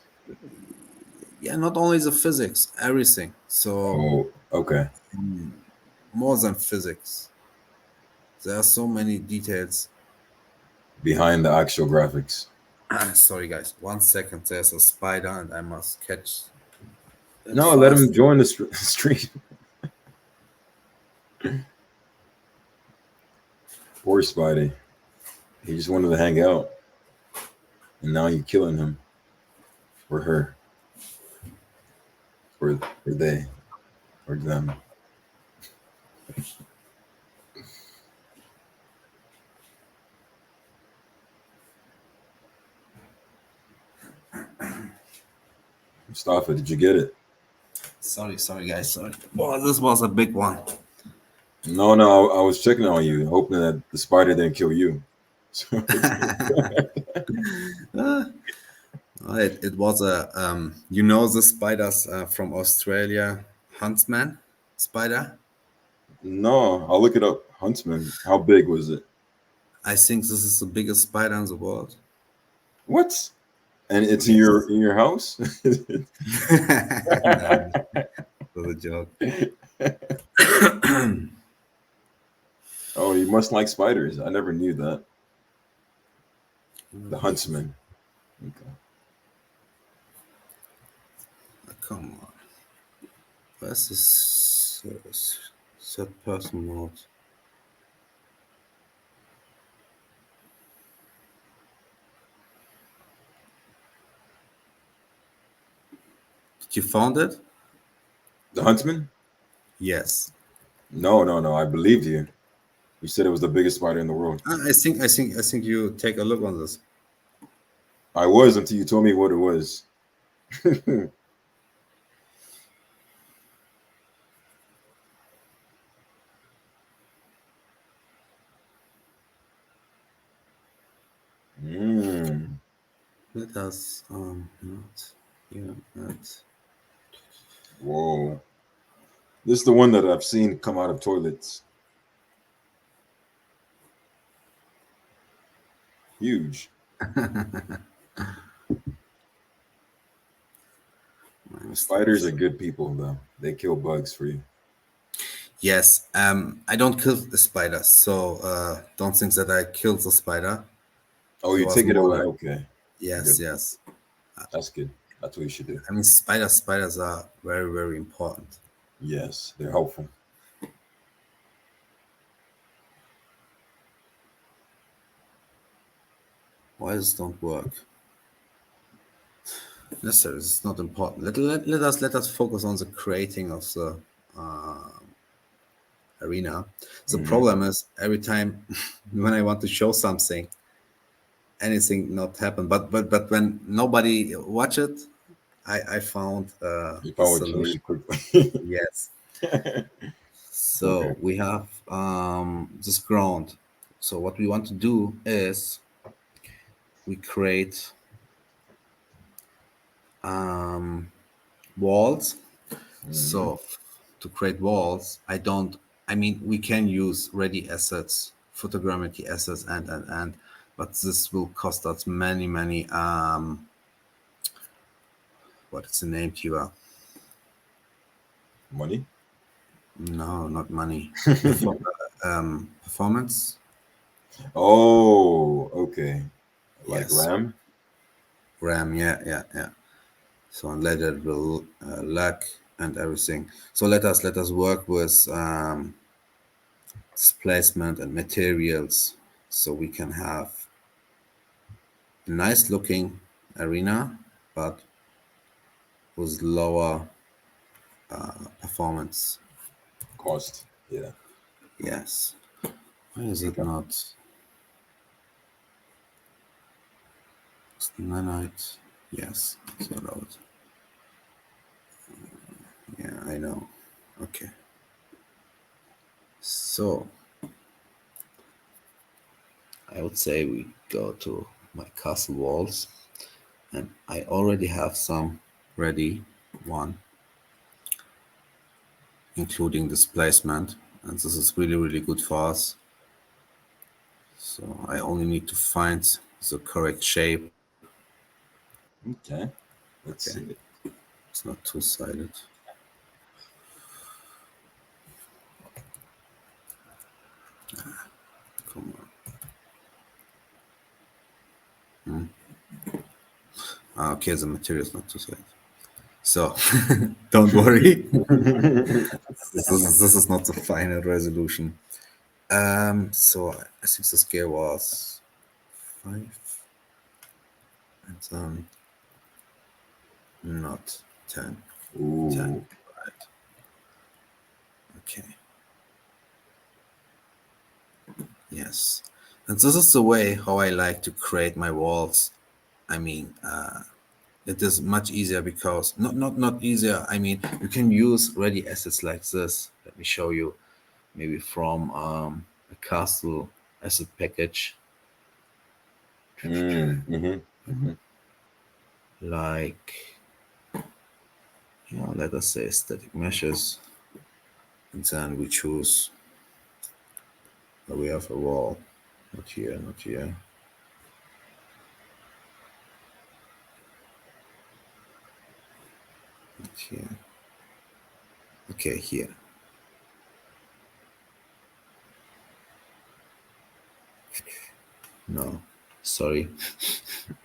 yeah, not only the physics, everything. So Oh, okay. more than physics. There are so many details. Behind the actual graphics. Sorry, guys. 1 second. There's a spider, and I must catch it No, let fast. him join the stream. Poor Spidey. He just wanted to hang out. And now you're killing him. Or her. Or they. Or them. Mustafa, did you get it? Sorry, guys. Sorry. Oh, this was a big one. No, I was checking on you, hoping that the spider didn't kill you. So It was a you know the spiders from Australia, huntsman spider. no, I'll look it up. Huntsman. How big was it? I think this is the biggest spider in the world. What? And it's Yes. in your house? No, it was a joke. Oh, you must like spiders. I never knew that. The huntsman. Okay. Come on. Where's this third person mode? Did you found it? The huntsman? Yes. No. I believed you. You said it was the biggest spider in the world. I think you take a look on this. I was until you told me what it was. Mm. Let us not here not. Whoa. This is the one that I've seen come out of toilets. Huge. Spiders are good people, though. They kill bugs for you. Yes. I don't kill the spider, so don't think that I killed the spider. Oh, It you was take it more away. like- Okay. Yes, Good. yes. That's good. That's what you should do. I mean, spiders are very, very important. Yes, they're helpful. Why does it don't work? Necessary. It's not important. Let us focus on the creating of the arena. The problem is every time when I want to show something, anything not happen. But when nobody watch it, I found You a found what you solution. need quickly. Yes. So Okay. we have this ground. So what we want to do is we create walls. So to create walls, I mean, we can use ready assets, photogrammetry assets, and, but this will cost us many, what is the name, Kiva? Money? No, not money. Performance. Oh, okay. Like Yes. RAM? RAM, yeah. So and let it will lag and everything. So let us work with displacement and materials, so we can have a nice looking arena, but with lower performance. Cost. Yeah. Yes. Why is it Okay. not? Nanite. Yes, it's allowed. Yeah, I know. Okay. So I would say we go to my castle walls, and I already have some ready. One, including displacement, and this is really good for us. So I only need to find the correct shape. Okay. Let's Okay, see. it's not two-sided. Come on. Okay, the material is not two-sided. So don't worry. This is not the final resolution. So I think the scale was 5, and not 10. Ooh. 10. Right. Okay. Yes. And this is the way how I like to create my walls. I mean, it is much easier because not easier. I mean, you can use ready assets like this. Let me show you, maybe from a castle asset package, like, yeah, let us say static meshes, and then we choose. We have a wall, not here, not here. Not here. Okay, here. No, sorry.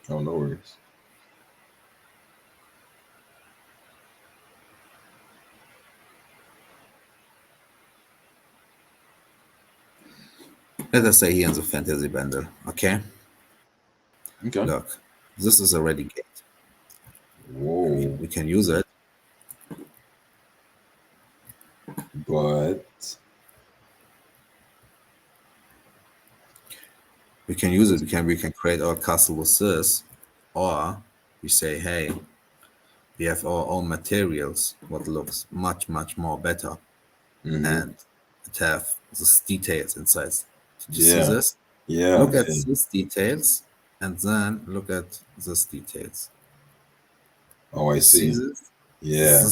Oh, no worries. Let us say here in the fantasy bundle. Okay. Okay. Look, this is a ready gate. Whoa. We can use it. But We can use it. We can create our castle with this, or we say, hey, we have our own materials, what looks much more better, and it have these details inside. Did you see yeah. this? Yeah. Look at these details, and then look at these details. Oh, I You see see. this? Yeah.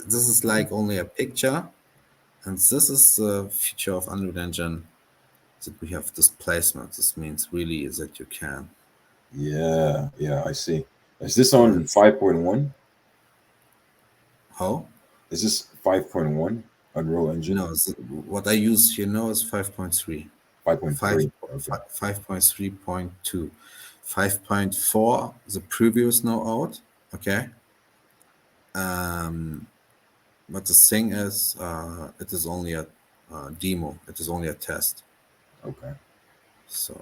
This is like only a picture, and this is the feature of Unreal Engine, that we have displacement. This means really is that you can. Yeah. Yeah. I see. Is this on Let's- 5.1? How? Is this 5.1 Unreal Engine? No, what I use here now is 5.3. 5.3. Okay. 5.3.2. 5.4, the preview is now out. Okay. But the thing is, it is only a demo. It is only a test. Okay. So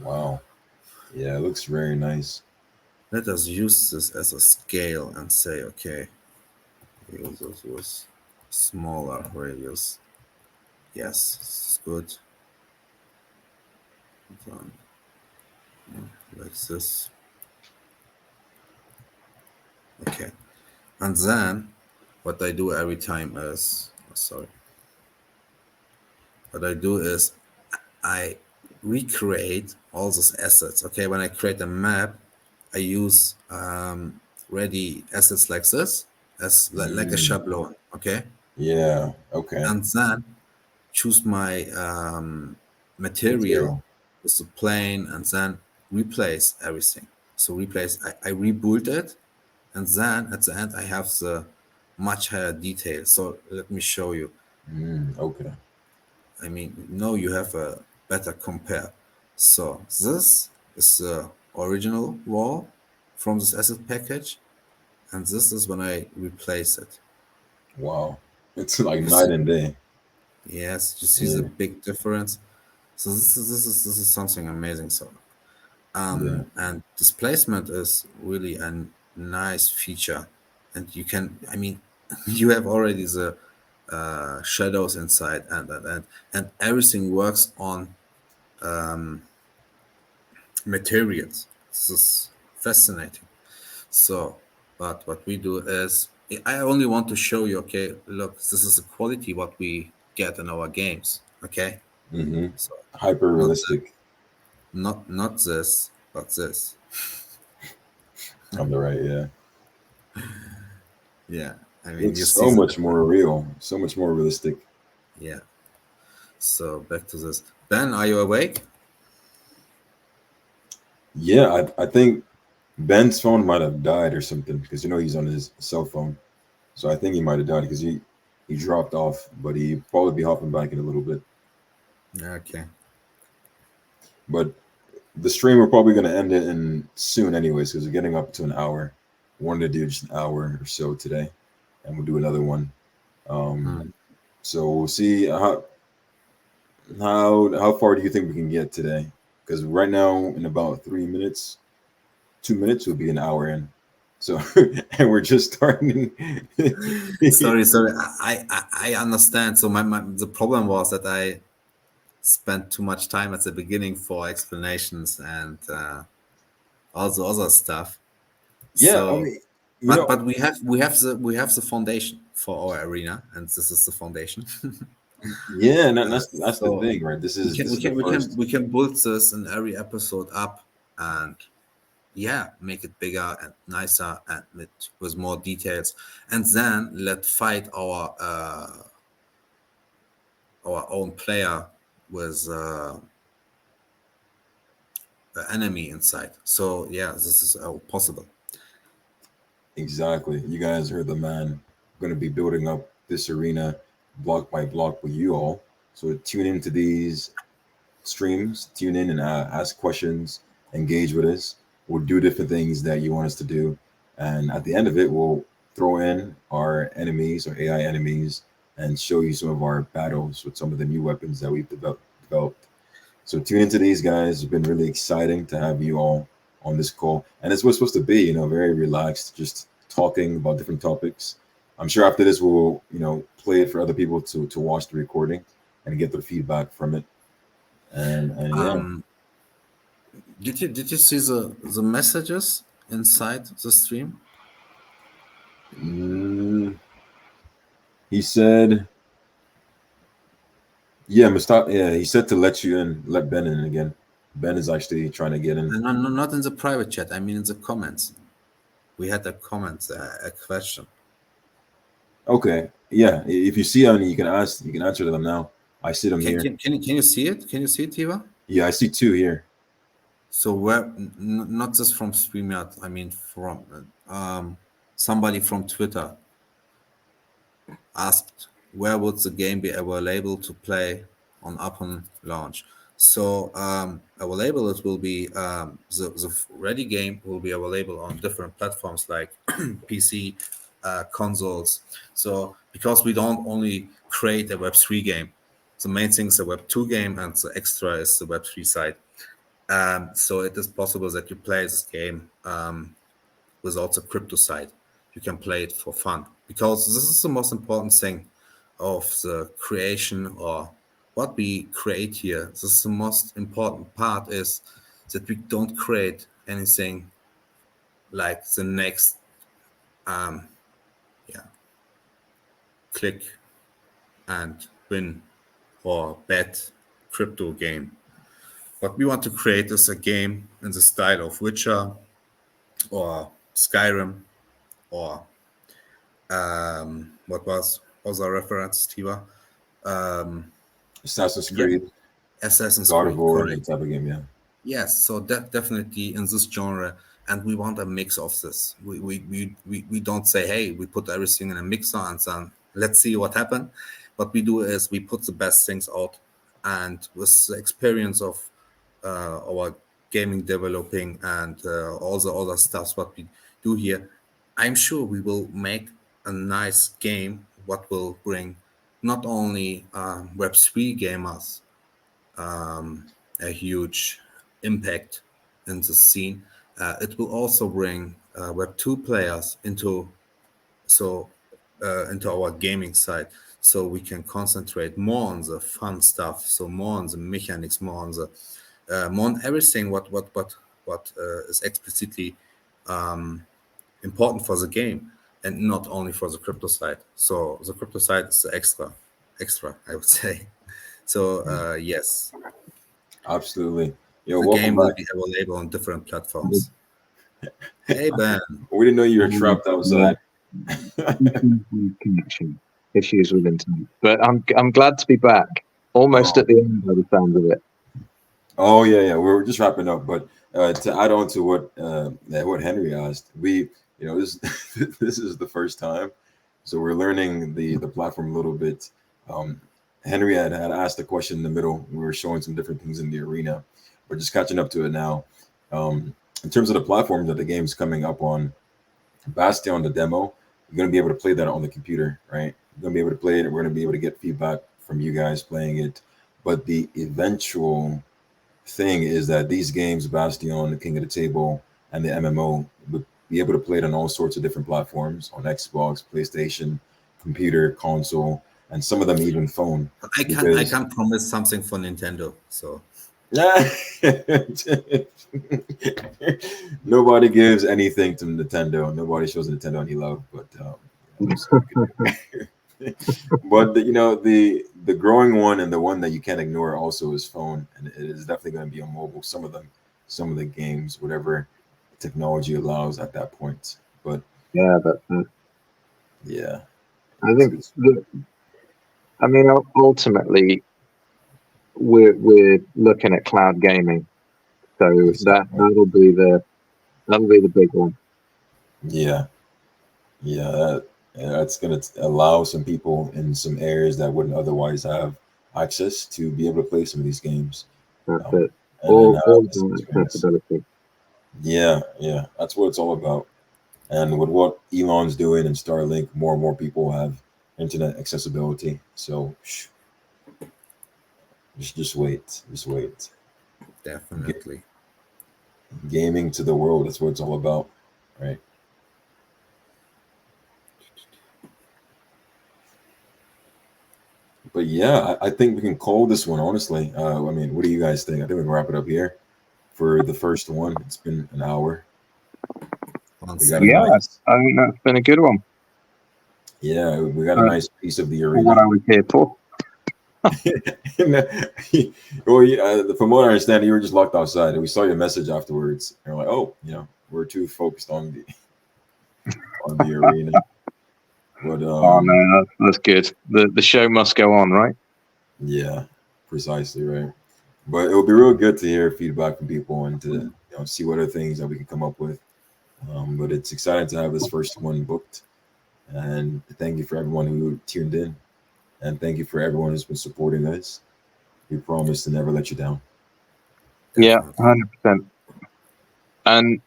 Wow. Yeah, it looks very nice. let us use this as a scale and say, okay, use this with smaller radius. Yes, this is good. Then, like this. Okay. And then what I do every time is, what I do is I recreate all those assets. Okay, when I create a map, I use ready assets like this as like a schablon. Okay, Yeah. Okay. and then choose my material with the plane, and then replace everything. So replace, I rebuild it, and then at the end I have the much higher detail. So let me show you. Okay. I mean, no, you have a better compare. So this is the original wall from this asset package, and this is when I replace it. Wow. It's like night and day. Yes, you see the Yeah. big difference. So this is something amazing. So Yeah. and displacement is really a nice feature, and you can. I mean, you have already the shadows inside, and everything works on materials. This is fascinating. So, but what we do is, I only want to show you, okay, look, this is the quality what we get in our games, okay? Mm-hmm. So, Hyper not realistic not this, but this. on the right. Yeah. Yeah, I mean, Looks you see so the much difference. more real, so much more realistic. Yeah. So back to this. Ben, are you awake? Yeah, I think Ben's phone might have died or something because he's on his cell phone. So I think he might have died because he dropped off, but he probably be hopping back in a little bit. Okay. But the stream we're probably gonna end it in soon anyways because we're getting up to an hour. Wanted to do just an hour or so today, and we'll do another one. Um, Hmm. so we'll see how far do you think we can get today? Because right now, in about 3 minutes, 2 minutes will be an hour in. So and we're just starting. Sorry. I understand. So my the problem was that I spent too much time at the beginning for explanations and all the other stuff. Yeah, I So, mean, but we have the foundation for our arena, and this is the foundation. yeah, and that's the So thing, right? This we is can this we is the can we can first. we can build this in every episode up, and yeah, make it bigger and nicer and with more details, and then let fight our own player with the enemy inside. So yeah, this is possible. Exactly. You guys heard the man. I'm going to be building up this arena block by block with you all. So tune into these streams, tune in and ask questions, engage with us. We'll do different things that you want us to do. And at the end of it, we'll throw in our enemies, our AI enemies, and show you some of our battles with some of the new weapons that we've developed. So tune into these guys. It's been really exciting to have you all on this call. And it's what's supposed to be, very relaxed, just talking about different topics. I'm sure after this we'll, play it for other people to watch the recording and get their feedback from it. And yeah. Um, did you see the messages inside the stream? Mm, he said, yeah, Mustafa, yeah, he said to let you in, let Ben in again. Ben is actually trying to get in. No, no, not in the private chat. I mean in the comments. We had a comment, a question. Okay. Yeah. If you see any, you can answer them now. I see them here. Can you see it? Can you see it, Tiva? Yeah, I see two here. So where not just from StreamYard, I mean from somebody from Twitter asked where would the game be available to play on upon launch. So available it will be the ready game will be available on different platforms like PC, consoles. So because we don't only create a Web3 game, the main thing is a Web2 game and the extra is the Web3 side. So it is possible that you play this game without the crypto side. You can play it for fun because this is the most important thing of the creation or what we create here. This is the most important part is that we don't create anything like the next click and win or bet crypto game. What we want to create is a game in the style of Witcher or Skyrim or what was other reference, Tiva? Assassin's Yeah, Creed, Assassin's God of Creed, War, that correct. type of game. Yeah. Yes, so that definitely in this genre, and we want a mix of this. We don't say, hey, we put everything in a mixer and then let's see what happens. What we do is we put the best things out, and with the experience of our gaming developing and all the other stuffs what we do here, I'm sure we will make a nice game. What will bring not only Web3 gamers a huge impact in the scene. It will also bring Web2 players into our gaming side, so we can concentrate more on the fun stuff, so more on the mechanics, more on everything what what is explicitly important for the game, and not only for the crypto side. So the crypto side is the extra, I would say. So yes, Absolutely. Yo, the welcome game will back. be available on different platforms. Hey Ben, We didn't know you were trapped outside. Connection issues with internet, but I'm glad to be back. Almost Oh. at the end by the sound of it. Oh yeah. We were just wrapping up, but to add on to what Henry asked, this this is the first time, so we're learning the platform a little bit. Um, Henry had asked a question in the middle. We were showing some different things in the arena. We're just catching up to it now. In terms of the platform that the game's coming up on, Bastion, the demo, you're going to be able to play that on the computer, right? You're going to be able to play it. We're going to be able to get feedback from you guys playing it. But the eventual thing is that these games, Bastion, the King of the Table, and the MMO, would be able to play it on all sorts of different platforms, on Xbox, PlayStation, computer, console, and some of them even phone. I can't promise something for Nintendo. So nobody gives anything to Nintendo. Nobody shows Nintendo any love, but but the growing one and the one that you can't ignore also is phone, and it is definitely going to be on mobile. Some of the games, whatever technology allows at that point. But Yeah, that's it. yeah, I think. I mean, ultimately, we're looking at cloud gaming, so that'll be the big one. Yeah, that's going to allow some people in some areas that wouldn't otherwise have access to be able to play some of these games. That's it. And All have this about experience. accessibility. Yeah, that's what it's all about. And with what Elon's doing and Starlink, more and more people have internet accessibility. So just wait, definitely. Gaming to the world. That's what it's all about, right? But yeah, I think we can call this one, honestly. I mean, what do you guys think? I think we can wrap it up here for the first one. It's been an hour. Yeah, I think that's been a good one. Yeah, we got a nice piece of the arena. What I was here for. Well, from what I understand, you were just locked outside, and we saw your message afterwards. And we're like, oh, we're too focused on the arena. But oh no, that's good. The show must go on, right? Yeah, precisely right. But it'll be real good to hear feedback from people and to see what other things that we can come up with. But it's exciting to have this first one booked, and thank you for everyone who tuned in, and thank you for everyone who's been supporting us. We promise to never let you down. Yeah, 100%. And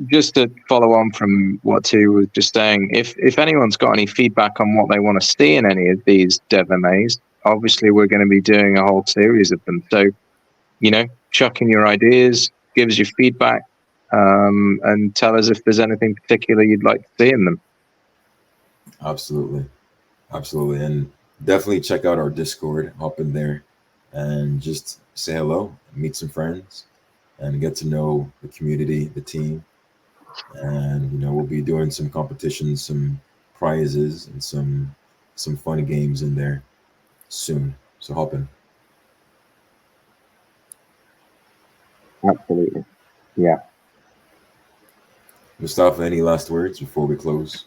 just to follow on from what Tu was just saying, if anyone's got any feedback on what they want to see in any of these DevMAs, obviously we're going to be doing a whole series of them. So, chuck in your ideas, give us your feedback, and tell us if there's anything particular you'd like to see in them. Absolutely. And definitely check out our Discord, hop in there and just say hello, meet some friends, and get to know the community, the team. And we'll be doing some competitions, some prizes, and some fun games in there soon. So hop in. Absolutely. Yeah. Mustafa, any last words before we close?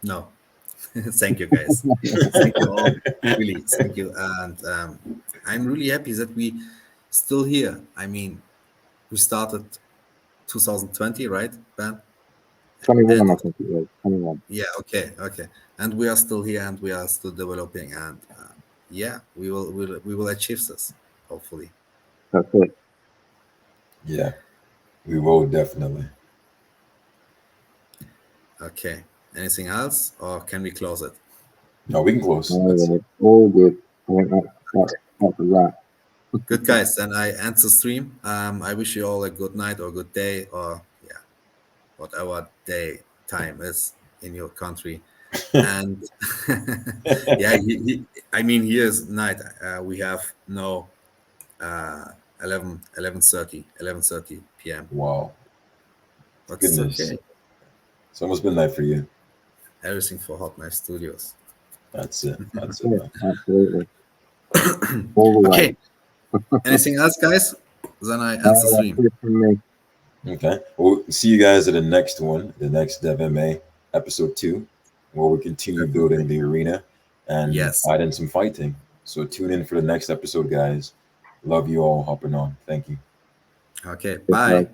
No. Thank you, guys. Thank you all. Really, thank you. And I'm really happy that we still here. I mean, we started 2020, right, Ben? 21, I think it was. 21. Yeah, okay. And we are still here, and we are still developing, and we will achieve this, hopefully. That's it. Yeah, we will definitely. Okay. Anything else, or can we close it? No, we can close. All good. I think that's a wrap. Good, guys. Then I end the stream. I wish you all a good night or good day, or whatever day time is in your country. And I mean, here is night. We have no 11:30 p.m. Wow. But Goodness. it's okay. It's almost midnight for you. Everything for Hot Knife Studios. That's it. That's it, Yeah, man. absolutely. All the Okay. way. Anything else, guys? Then I end the That's stream. it from me. Okay. We'll see you guys at the next one, the next DevMA episode 2, where we continue building the arena and Yes. add in some fighting. So tune in for the next episode, guys. Love you all hopping on. Thank you. Okay. Bye.